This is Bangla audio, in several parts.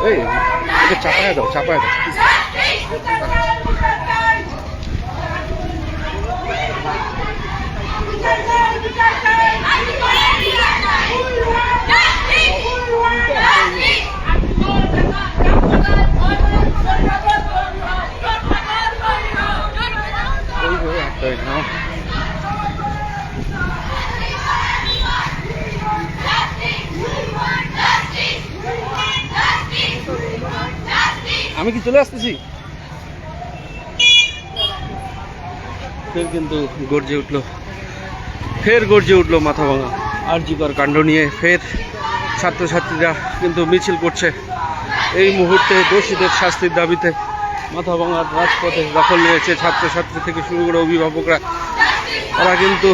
এই এটা চাপায় দাও, চাপায় দাও। আমি কি চলে আসতেছি? ফের কিন্তু গর্জে উঠলো, ফের গর্জে উঠলো মাথাভাঙা আরজিকর কাণ্ড নিয়ে। ফের ছাত্রছাত্রীরা কিন্তু মিছিল করছে এই মুহূর্তে দোষীদের শাস্তির দাবিতে। মাথাভাঙার রাজপথে দখল নিয়েছে ছাত্রছাত্রী থেকে শুরু করে অভিভাবকরা। তারা কিন্তু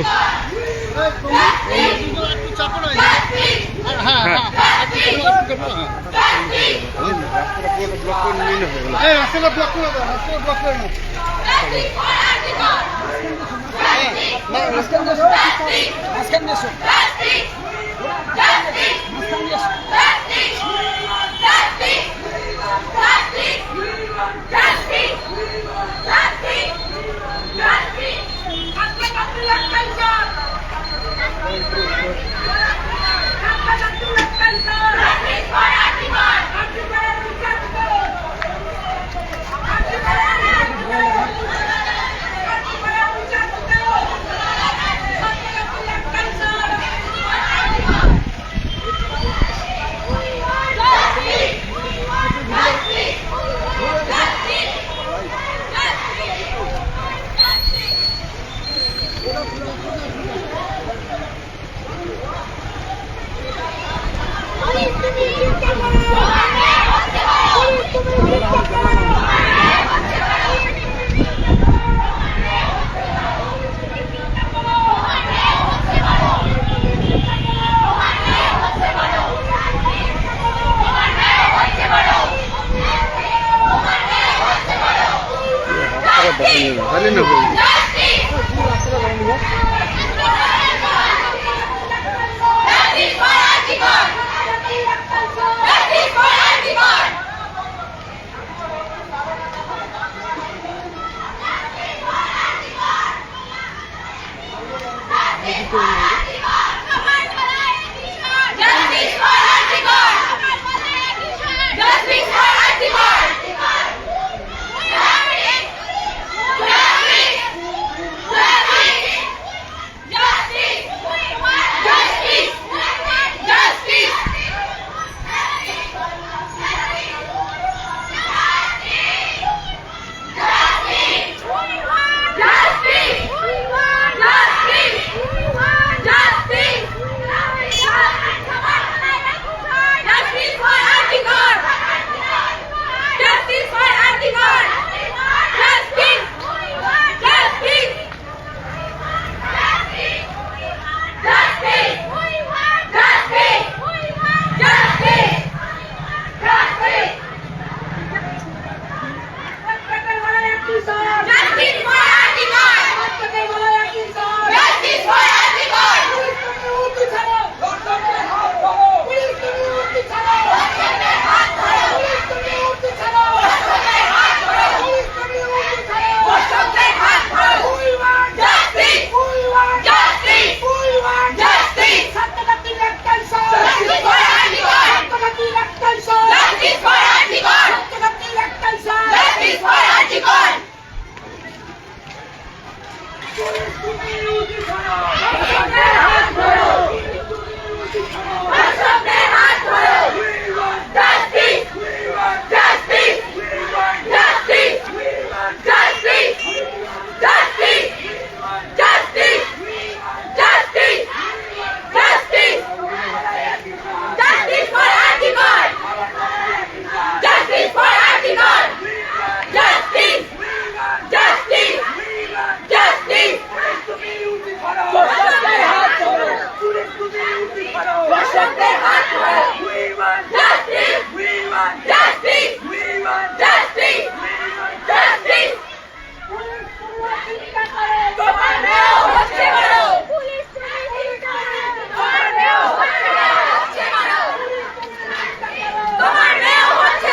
তোমার মেয়ে হচ্ছে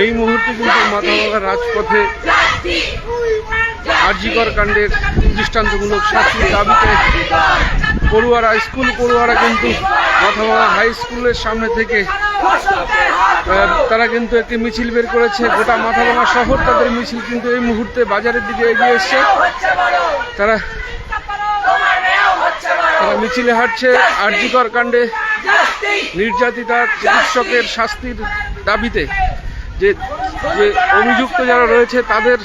এই মুহূর্তে কিন্তু মাথাভাঙা রাজপথে আরজিকর কাণ্ডের দৃষ্টান্তমূলক শাস্তির দাবিতে পড়ুয়ারা, স্কুল পড়ুয়ারা কিন্তু মাথাভাঙা হাই স্কুলের সামনে থেকে তারা কিন্তু একটি মিছিল বের করেছে। গোটা মাথাভাঙা শহর তাদের মিছিল কিন্তু এই মুহূর্তে বাজারের দিকে এগিয়ে এসছে। তারা মিছিলে হাঁটছে আরজিকর কাণ্ডে নির্যাতিতা চিকিৎসকের শাস্তির দাবিতে। যে অভিযুক্ত যারা রয়েছে তাদের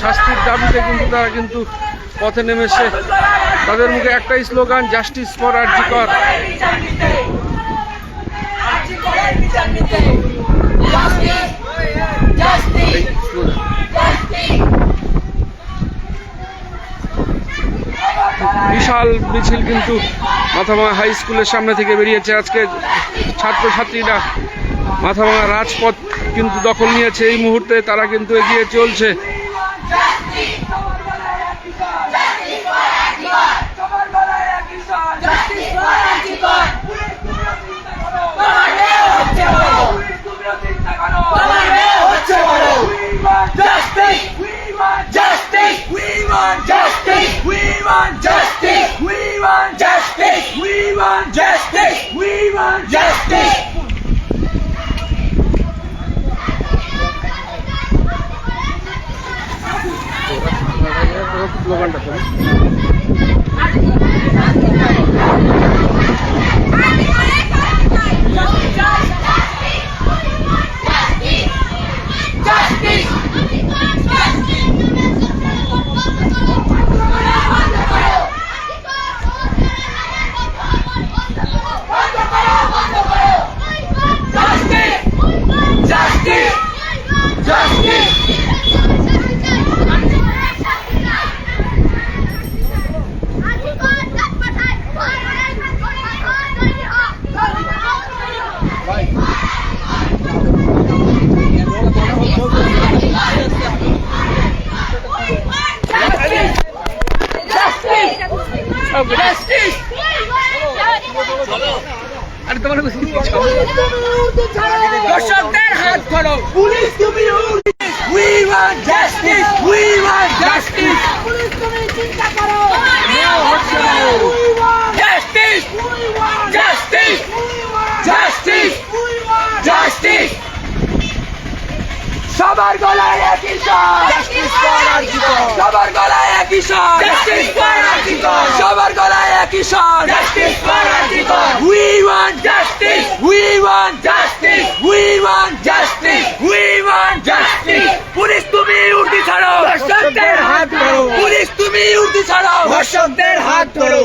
শাস্তির দাবিতে কিন্তু তারা কিন্তু পথে নেমেছে। তাদের মুখে একটাই স্লোগান, জাস্টিস ফর আরজিকর। বিশাল মিছিল কিন্তু মাথাভাঙা হাই স্কুলের সামনে থেকে বেরিয়েছে। আজকে ছাত্রছাত্রীরা মাথাভাঙা রাজপথ কিন্তু দখল নিয়েছে। এই মুহূর্তে তারা কিন্তু এগিয়ে চলছে। স্লোগানটা দর্শকদের হাত ধরো, পুলিশ তুমি, we want justice, we want justice, police তুমি চিন্তা করো, we want justice, we want justice, justice, justice, সবার গলায় একই স্বর, জাস্টিস ফর আরজিকর, সবার গলায় একই স্বর, জাস্টিস ফর আরজিকর, সবার গলায় একই স্বর, justice for RG Kar, we want justice, we want justice, we want justice, we want justice, police তুমি উর্দি ছাড়ো, ধর্ষকদের হাত ধরো, পুলিশ তুমি উর্দি ছাড়ো, ধর্ষকদের হাত ধরো।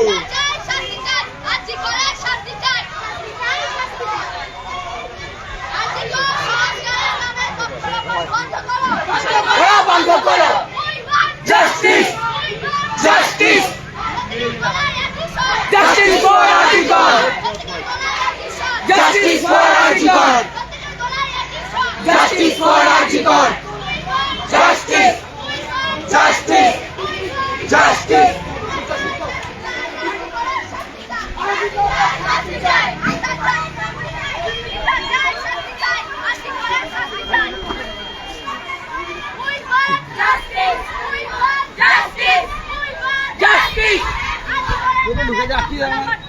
বন্ধ করো, justice, justice, justice for RG Kar, justice for RG Kar, justice for RG Kar, justice, justice, justice,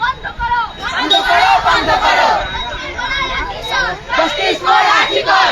বন্ধ করো, বন্ধ করো, বন্ধ করো, জাস্টিস ফর আরজিকর।